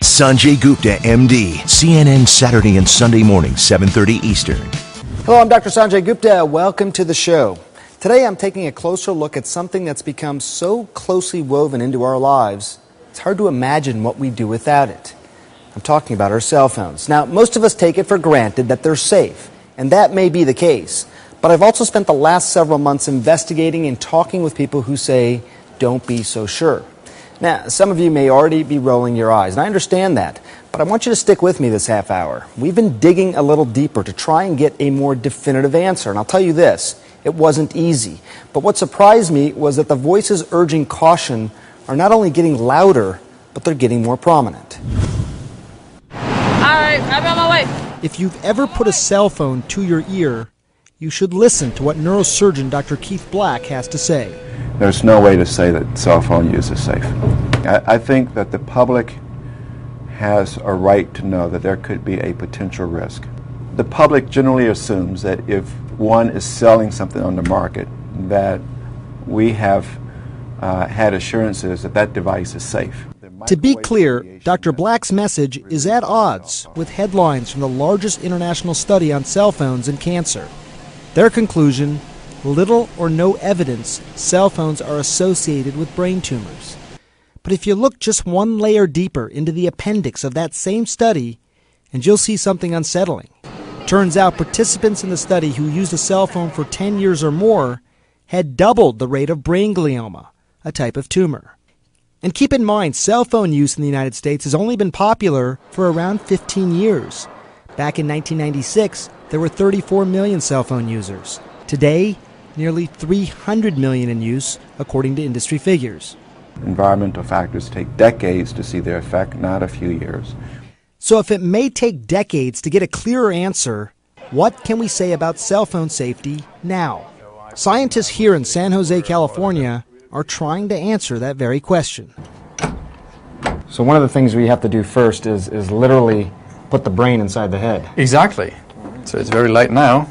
Sanjay Gupta, MD, CNN Saturday and Sunday morning, 7:30 Eastern. Hello, I'm Dr. Sanjay Gupta. Welcome to the show. Today I'm taking a closer look at something that's become so closely woven into our lives, it's hard to imagine what we do without it. I'm talking about our cell phones. Now, most of us take it for granted that they're safe, and that may be the case. But I've also spent the last several months investigating and talking with people who say, don't be so sure. Now, some of you may already be rolling your eyes, and I understand that, but I want you to stick with me this half hour. We've been digging a little deeper to try and get a more definitive answer, and I'll tell you this, it wasn't easy. But what surprised me was that the voices urging caution are not only getting louder, but they're getting more prominent. All right, I'm on my way. If you've ever put a cell phone to your ear, you should listen to what neurosurgeon Dr. Keith Black has to say. There's no way to say that cell phone use is safe. I think that the public has a right to know that there could be a potential risk. The public generally assumes that if one is selling something on the market, that we have had assurances that that device is safe. To be clear, Dr. Black's message is at odds with headlines from the largest international study on cell phones and cancer. Their conclusion, little or no evidence cell phones are associated with brain tumors. But if you look just one layer deeper into the appendix of that same study, and you'll see something unsettling. Turns out participants in the study who used a cell phone for 10 years or more had doubled the rate of brain glioma, a type of tumor. And keep in mind, cell phone use in the United States has only been popular for around 15 years. Back in 1996, there were 34 million cell phone users. Today, nearly 300 million in use, according to industry figures. Environmental factors take decades to see their effect, not a few years. So if it may take decades to get a clearer answer, what can we say about cell phone safety now? Scientists here in San Jose, California, are trying to answer that very question. So one of the things we have to do first is literally put the brain inside the head. Exactly. So it's very light now.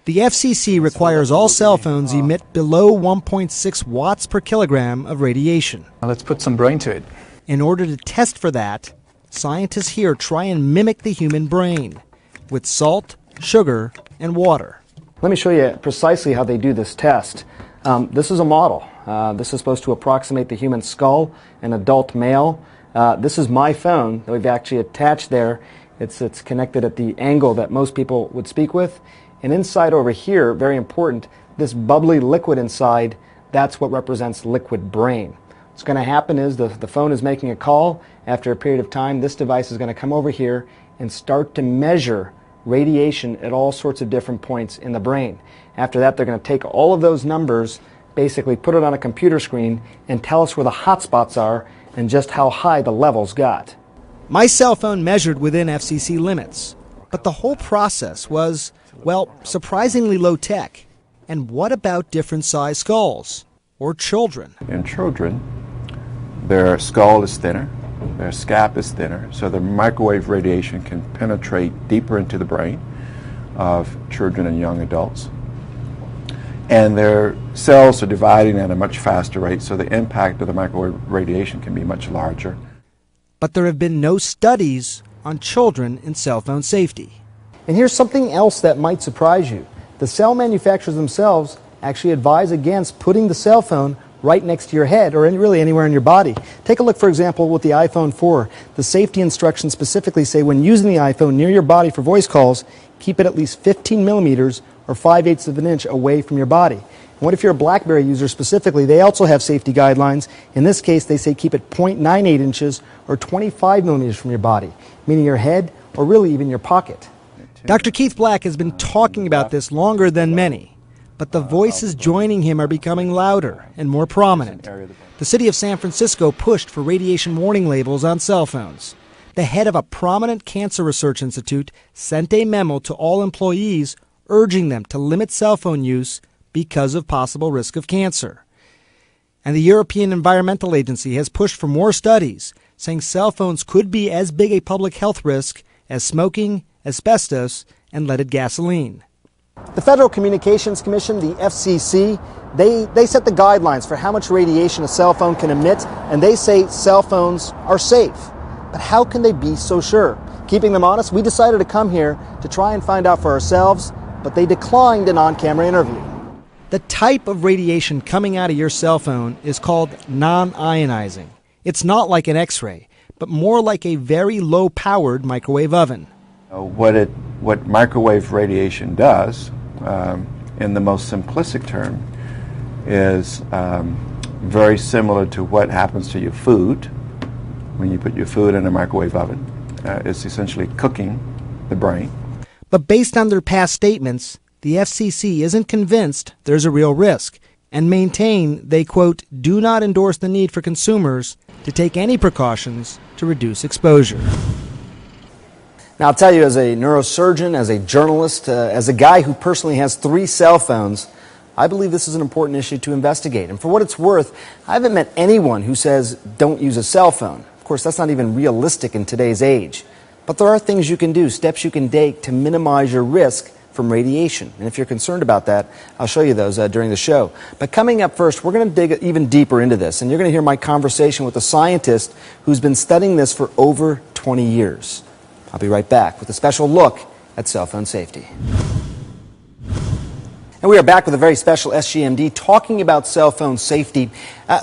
The FCC requires all cell phones emit below 1.6 watts per kilogram of radiation. Now let's put some brain to it. In order to test for that, scientists here try and mimic the human brain with salt, sugar, and water. Let me show you precisely how they do this test. This is a model. This is supposed to approximate the human skull, an adult male. This is my phone that we've actually attached there. It's connected at the angle that most people would speak with. And inside over here, very important, this bubbly liquid inside, that's what represents liquid brain. What's going to happen is the phone is making a call. After a period of time, this device is going to come over here and start to measure radiation at all sorts of different points in the brain. After that, they're going to take all of those numbers, basically put it on a computer screen, and tell us where the hot spots are and just how high the levels got. My cell phone measured within FCC limits, but the whole process was, well, surprisingly low tech. And what about different size skulls? Or children? In children, their skull is thinner, their scalp is thinner, so the microwave radiation can penetrate deeper into the brain of children and young adults. And their cells are dividing at a much faster rate, so the impact of the microwave radiation can be much larger. But there have been no studies on children in cell phone safety. And here's something else that might surprise you. The cell manufacturers themselves actually advise against putting the cell phone right next to your head or really anywhere in your body. Take a look, for example, with the iPhone 4. The safety instructions specifically say when using the iPhone near your body for voice calls, keep it at least 15 millimeters or 5/8 of an inch away from your body. And what if you're a BlackBerry user specifically? They also have safety guidelines. In this case, they say keep it 0.98 inches or 25 millimeters from your body, meaning your head or really even your pocket. Dr. Keith Black has been talking about this longer than many, but the voices joining him are becoming louder and more prominent. The city of San Francisco pushed for radiation warning labels on cell phones. The head of a prominent cancer research institute sent a memo to all employees urging them to limit cell phone use because of possible risk of cancer. And the European Environmental Agency has pushed for more studies, saying cell phones could be as big a public health risk as smoking, asbestos, and leaded gasoline. The Federal Communications Commission, the FCC, they set the guidelines for how much radiation a cell phone can emit, and they say cell phones are safe. But how can they be so sure? Keeping them honest, we decided to come here to try and find out for ourselves, but they declined an on-camera interview. The type of radiation coming out of your cell phone is called non-ionizing. It's not like an X-ray, but more like a very low-powered microwave oven. What microwave radiation does, in the most simplistic term, is very similar to what happens to your food when you put your food in a microwave oven. It's essentially cooking the brain. But based on their past statements, the FCC isn't convinced there's a real risk and maintain they, quote, do not endorse the need for consumers to take any precautions to reduce exposure. Now, I'll tell you, as a neurosurgeon, as a journalist, as a guy who personally has 3 cell phones, I believe this is an important issue to investigate. And for what it's worth, I haven't met anyone who says don't use a cell phone. Of course, that's not even realistic in today's age. But there are things you can do, steps you can take to minimize your risk from radiation. And if you're concerned about that, I'll show you those during the show. But coming up first, we're going to dig even deeper into this. And you're going to hear my conversation with a scientist who's been studying this for over 20 years. I'll be right back with a special look at cell phone safety. And we are back with a very special SGMD talking about cell phone safety.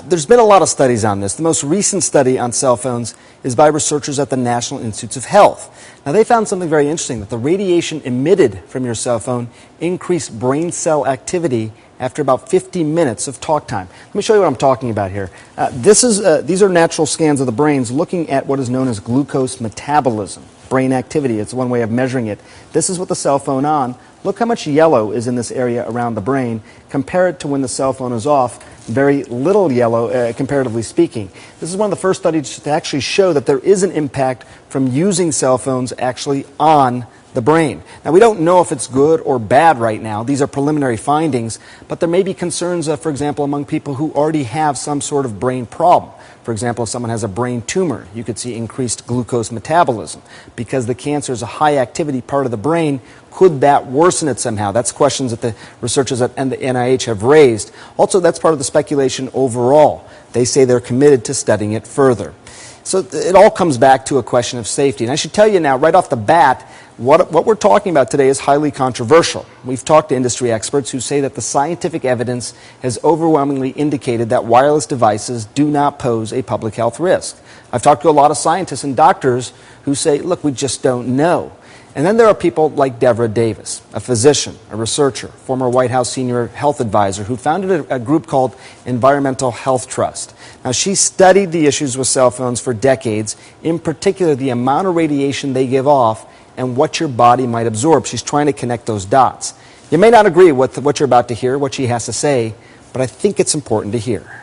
There's been a lot of studies on this. The most recent study on cell phones is by researchers at the National Institutes of Health. Now, they found something very interesting, that the radiation emitted from your cell phone increased brain cell activity after about 50 minutes of talk time. Let me show you what I'm talking about here. These are natural scans of the brains looking at what is known as glucose metabolism, brain activity. It's one way of measuring it. This is with the cell phone on. Look how much yellow is in this area around the brain. Compare it to when the cell phone is off. Very little yellow, comparatively speaking. This is one of the first studies to actually show that there is an impact from using cell phones actually on the brain. Now, we don't know if it's good or bad right now. These are preliminary findings, but there may be concerns, for example, among people who already have some sort of brain problem. For example, if someone has a brain tumor, you could see increased glucose metabolism. Because the cancer is a high activity part of the brain, could that worsen it somehow? That's questions that the researchers at the NIH have raised. Also, that's part of the speculation overall. They say they're committed to studying it further. So it all comes back to a question of safety. And I should tell you now, right off the bat, what we're talking about today is highly controversial. We've talked to industry experts who say that the scientific evidence has overwhelmingly indicated that wireless devices do not pose a public health risk. I've talked to a lot of scientists and doctors who say, look, we just don't know. And then there are people like Deborah Davis, a physician, a researcher, former White House senior health advisor, who founded a group called Environmental Health Trust. Now, she studied the issues with cell phones for decades, in particular the amount of radiation they give off and what your body might absorb. She's trying to connect those dots. You may not agree with what you're about to hear, what she has to say, but I think it's important to hear.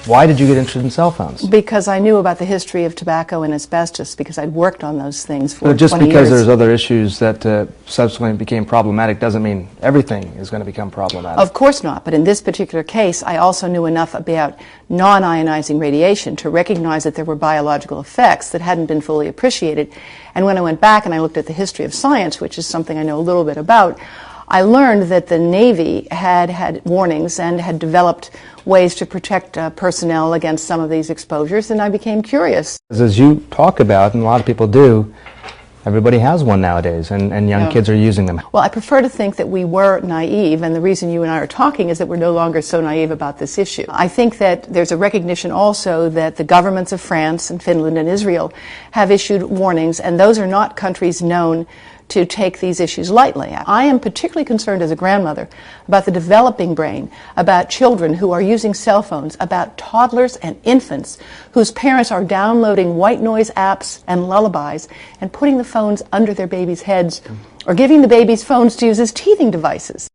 Why did you get interested in cell phones? Because I knew about the history of tobacco and asbestos, because I'd worked on those things for 20 years. Just because there's other issues that subsequently became problematic doesn't mean everything is going to become problematic. Of course not, but in this particular case, I also knew enough about non-ionizing radiation to recognize that there were biological effects that hadn't been fully appreciated. And when I went back and I looked at the history of science, which is something I know a little bit about, I learned that the Navy had had warnings and had developed ways to protect personnel against some of these exposures, and I became curious. As you talk about, and a lot of people do, everybody has one nowadays, and young kids are using them. Well, I prefer to think that we were naive, and the reason you and I are talking is that we're no longer so naive about this issue. I think that there's a recognition also that the governments of France and Finland and Israel have issued warnings, and those are not countries known to take these issues lightly. I am particularly concerned as a grandmother about the developing brain, about children who are using cell phones, about toddlers and infants whose parents are downloading white noise apps and lullabies and putting the phones under their babies' heads or giving the babies phones to use as teething devices.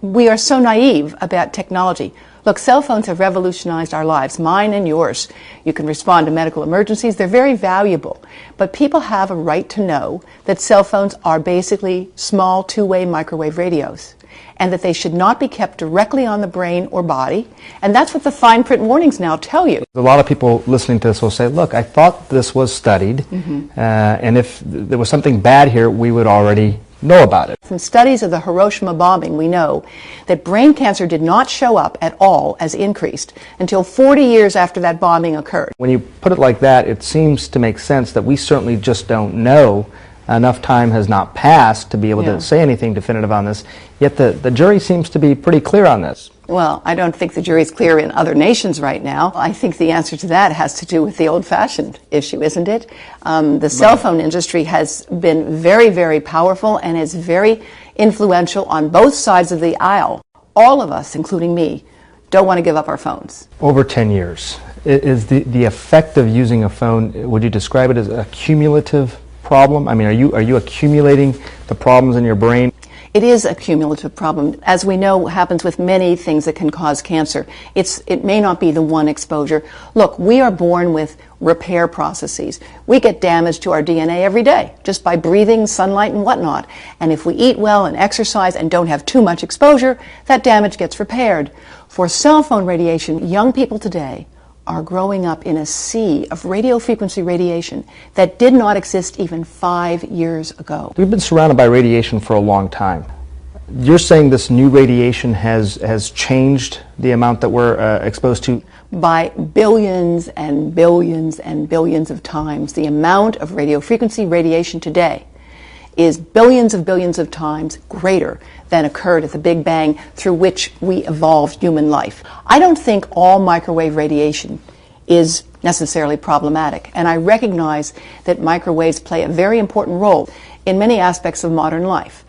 We are so naive about technology. Look, cell phones have revolutionized our lives, mine and yours. You can respond to medical emergencies. They're very valuable. But people have a right to know that cell phones are basically small two-way microwave radios and that they should not be kept directly on the brain or body. And that's what the fine print warnings now tell you. A lot of people listening to this will say, look, I thought this was studied, and if there was something bad here, we would already know about it. From studies of the Hiroshima bombing, we know that brain cancer did not show up at all as increased until 40 years after that bombing occurred. When you put it like that, it seems to make sense that we certainly just don't know. Enough time has not passed to be able to say anything definitive on this, yet the jury seems to be pretty clear on this. Well, I don't think the jury's clear in other nations right now. I think the answer to that has to do with the old-fashioned issue, isn't it? The cell phone industry has been very, very powerful and is very influential on both sides of the aisle. All of us, including me, don't want to give up our phones. Over 10 years. Is the effect of using a phone, would you describe it as a cumulative problem? I mean, are you accumulating the problems in your brain? It is a cumulative problem. As we know, happens with many things that can cause cancer. It may not be the one exposure. Look, we are born with repair processes. We get damage to our DNA every day just by breathing, sunlight, and whatnot. And if we eat well and exercise and don't have too much exposure, that damage gets repaired. For cell phone radiation, young people today are growing up in a sea of radio frequency radiation that did not exist even 5 years ago. We've been surrounded by radiation for a long time. You're saying this new radiation has changed the amount that we're exposed to? By billions and billions and billions of times. The amount of radio frequency radiation today is billions of times greater than occurred at the Big Bang through which we evolved human life. I don't think all microwave radiation is necessarily problematic, and I recognize that microwaves play a very important role in many aspects of modern life.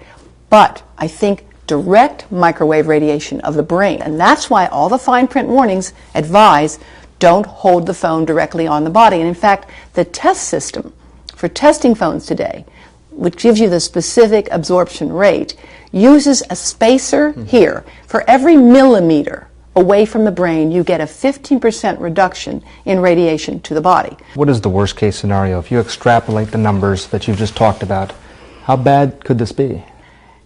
But I think direct microwave radiation of the brain, and that's why all the fine print warnings advise don't hold the phone directly on the body. And in fact, the test system for testing phones today, which gives you the specific absorption rate, uses a spacer here. For every millimeter away from the brain, you get a 15% reduction in radiation to the body. What is the worst case scenario? If you extrapolate the numbers that you've just talked about, how bad could this be?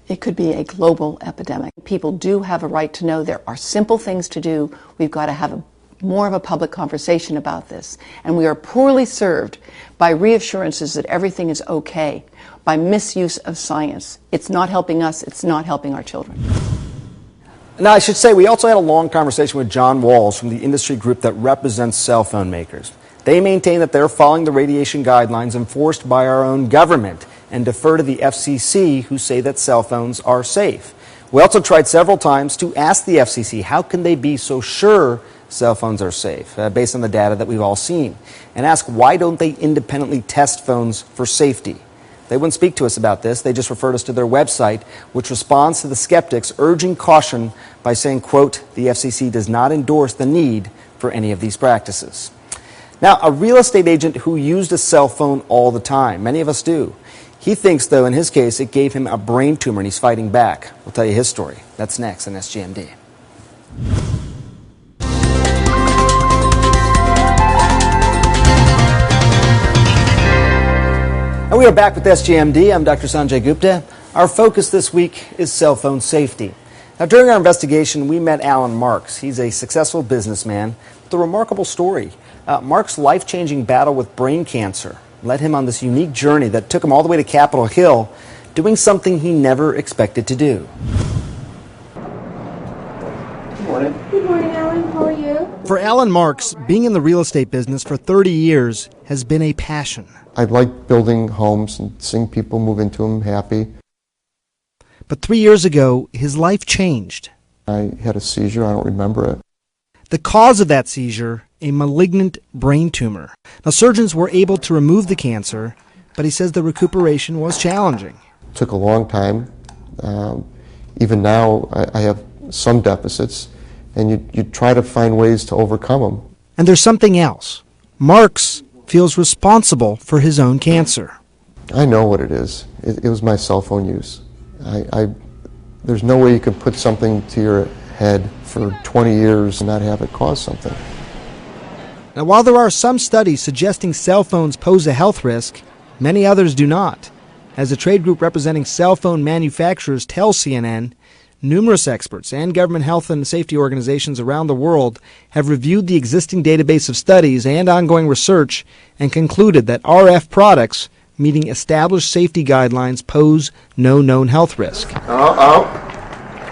It could be a global epidemic. People do have a right to know there are simple things to do. We've got to have more of a public conversation about this. And we are poorly served by reassurances that everything is okay, by misuse of science. It's not helping us, it's not helping our children. Now, I should say, we also had a long conversation with John Walls from the industry group that represents cell phone makers. They maintain that they're following the radiation guidelines enforced by our own government and defer to the FCC, who say that cell phones are safe. We also tried several times to ask the FCC, how can they be so sure cell phones are safe, based on the data that we've all seen, and ask why don't they independently test phones for safety. They wouldn't speak to us about this. They just referred us to their website, which responds to the skeptics, urging caution by saying, quote, the FCC does not endorse the need for any of these practices. Now, a real estate agent who used a cell phone all the time, many of us do, he thinks, though, in his case, it gave him a brain tumor and he's fighting back. We'll tell you his story. That's next on SGMD. And we are back with SGMD. I'm Dr. Sanjay Gupta. Our focus this week is cell phone safety. Now, during our investigation, we met Alan Marks. He's a successful businessman with a remarkable story. Mark's life-changing battle with brain cancer led him on this unique journey that took him all the way to Capitol Hill, doing something he never expected to do. Good morning. Good morning, Alan. How are you? For Alan Marks, being in the real estate business for 30 years has been a passion. I like building homes and seeing people move into them happy. But 3 years ago, his life changed. I had a seizure. I don't remember it. The cause of that seizure, a malignant brain tumor. Now, surgeons were able to remove the cancer, but he says the recuperation was challenging. It took a long time. Even now, I have some deficits, and you try to find ways to overcome them. And there's something else. Marks feels responsible for his own cancer. I know what it is. It was my cell phone use. There's no way you can put something to your head for 20 years and not have it cause something. Now, while there are some studies suggesting cell phones pose a health risk, many others do not. As a trade group representing cell phone manufacturers tells CNN, numerous experts and government health and safety organizations around the world have reviewed the existing database of studies and ongoing research and concluded that RF products meeting established safety guidelines, pose no known health risk.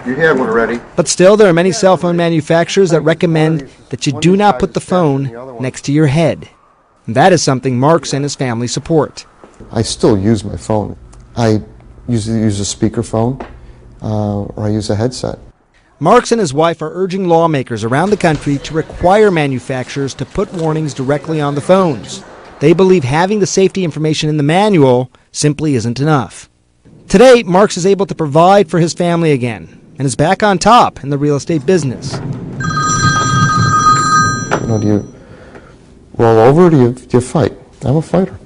You had one already. But still, there are many cell phone manufacturers that recommend that you do not put the phone next to your head. And that is something Marks and his family support. I still use my phone. I usually use a speakerphone or I use a headset. Marks and his wife are urging lawmakers around the country to require manufacturers to put warnings directly on the phones. They believe having the safety information in the manual simply isn't enough. Today, Marks is able to provide for his family again and is back on top in the real estate business. Do you roll over or do you fight? I'm a fighter.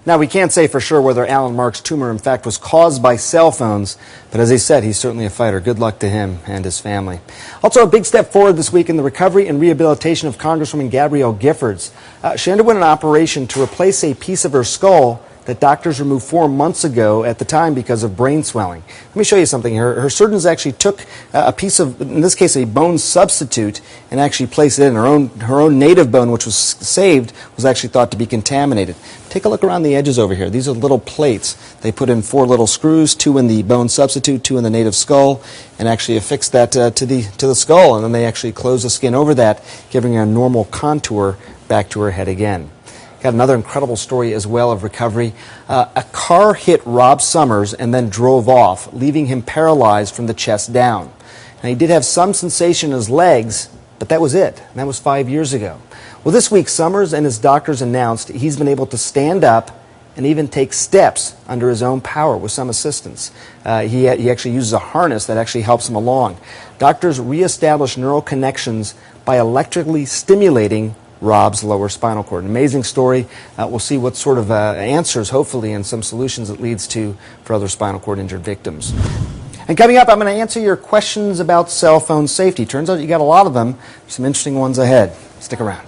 Now, we can't say for sure whether Alan Marks' tumor, in fact, was caused by cell phones, but as he said, he's certainly a fighter. Good luck to him and his family. Also, a big step forward this week in the recovery and rehabilitation of Congresswoman Gabrielle Giffords. She underwent an operation to replace a piece of her skull that doctors removed 4 months ago at the time because of brain swelling. Let me show you something here. Her surgeons actually took a piece of, in this case, a bone substitute and actually placed it in. Her own native bone, which was saved, was actually thought to be contaminated. Take a look around the edges over here. These are little plates. They put in 4 little screws, 2 in the bone substitute, 2 in the native skull, and actually affixed that to the skull. And then they actually closed the skin over that, giving her a normal contour back to her head again. Got another incredible story as well of recovery. A car hit Rob Summers and then drove off, leaving him paralyzed from the chest down. Now, he did have some sensation in his legs, but that was it. And that was 5 years ago. Well, this week, Summers and his doctors announced he's been able to stand up and even take steps under his own power with some assistance. He actually uses a harness that actually helps him along. Doctors reestablished neural connections by electrically stimulating Rob's lower spinal cord. An amazing story. We'll see what sort of answers, hopefully, and some solutions it leads to for other spinal cord injured victims. And coming up, I'm going to answer your questions about cell phone safety. Turns out you got a lot of them. Some interesting ones ahead. Stick around.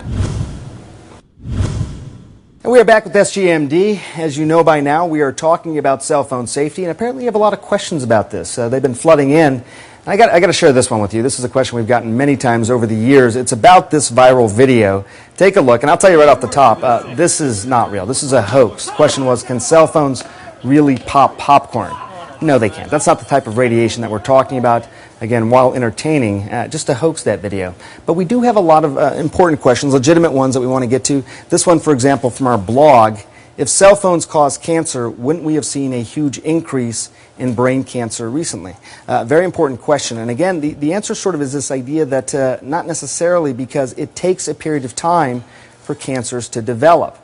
And we are back with SGMD. As you know by now, we are talking about cell phone safety, and apparently you have a lot of questions about this. They've been flooding in. I got to share this one with you. This is a question we've gotten many times over the years. It's about this viral video. Take a look, and I'll tell you right off the top, this is not real. This is a hoax. The question was, can cell phones really pop popcorn? No, they can't. That's not the type of radiation that we're talking about. Again, while entertaining, just to hoax that video. But we do have a lot of important questions, legitimate ones that we want to get to. This one, for example, from our blog. If cell phones cause cancer, wouldn't we have seen a huge increase in brain cancer recently? Very important question. And again, the answer sort of is this idea that not necessarily, because it takes a period of time for cancers to develop.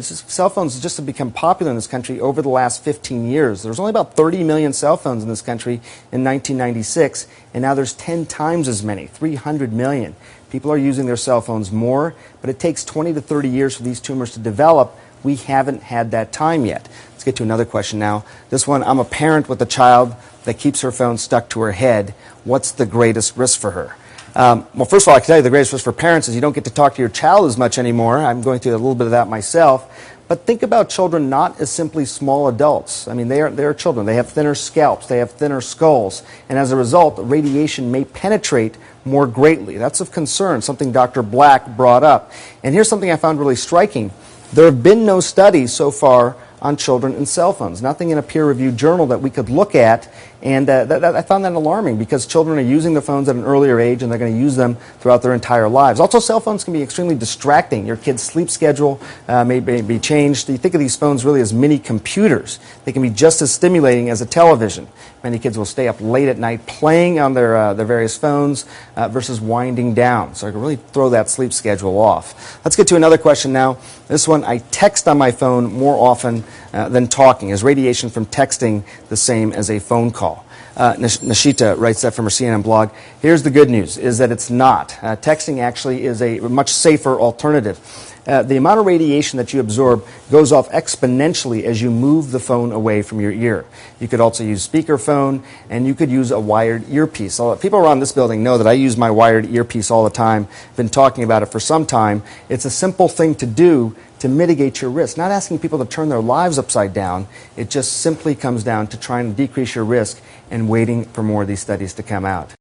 Cell phones just have become popular in this country over the last 15 years. There was only about 30 million cell phones in this country in 1996, and now there's 10 times as many, 300 million. People are using their cell phones more, but it takes 20 to 30 years for these tumors to develop. We haven't had that time yet. Let's get to another question now. This one, I'm a parent with a child that keeps her phone stuck to her head. What's the greatest risk for her? Well, first of all, I can tell you the greatest risk for parents is you don't get to talk to your child as much anymore. I'm going through a little bit of that myself. But think about children not as simply small adults. I mean, they are children. They have thinner scalps. They have thinner skulls. And as a result, radiation may penetrate more greatly. That's of concern, something Dr. Black brought up. And here's something I found really striking. There have been no studies so far on children and cell phones. Nothing in a peer-reviewed journal that we could look at, and I found that alarming because children are using the phones at an earlier age and they're going to use them throughout their entire lives. Also, cell phones can be extremely distracting. Your kid's sleep schedule may be changed. You think of these phones really as mini computers. They can be just as stimulating as a television. Many kids will stay up late at night playing on their various phones versus winding down. So I can really throw that sleep schedule off. Let's get to another question now. This one, I text on my phone more often than talking. Is radiation from texting the same as a phone call? Nishita writes that from her CNN blog. Here's the good news, is that it's not. Texting actually is a much safer alternative. The amount of radiation that you absorb goes off exponentially as you move the phone away from your ear. You could also use speakerphone, and you could use a wired earpiece. People around this building know that I use my wired earpiece all the time. I've been talking about it for some time. It's a simple thing to do to mitigate your risk. Not asking people to turn their lives upside down. It just simply comes down to trying to decrease your risk and waiting for more of these studies to come out.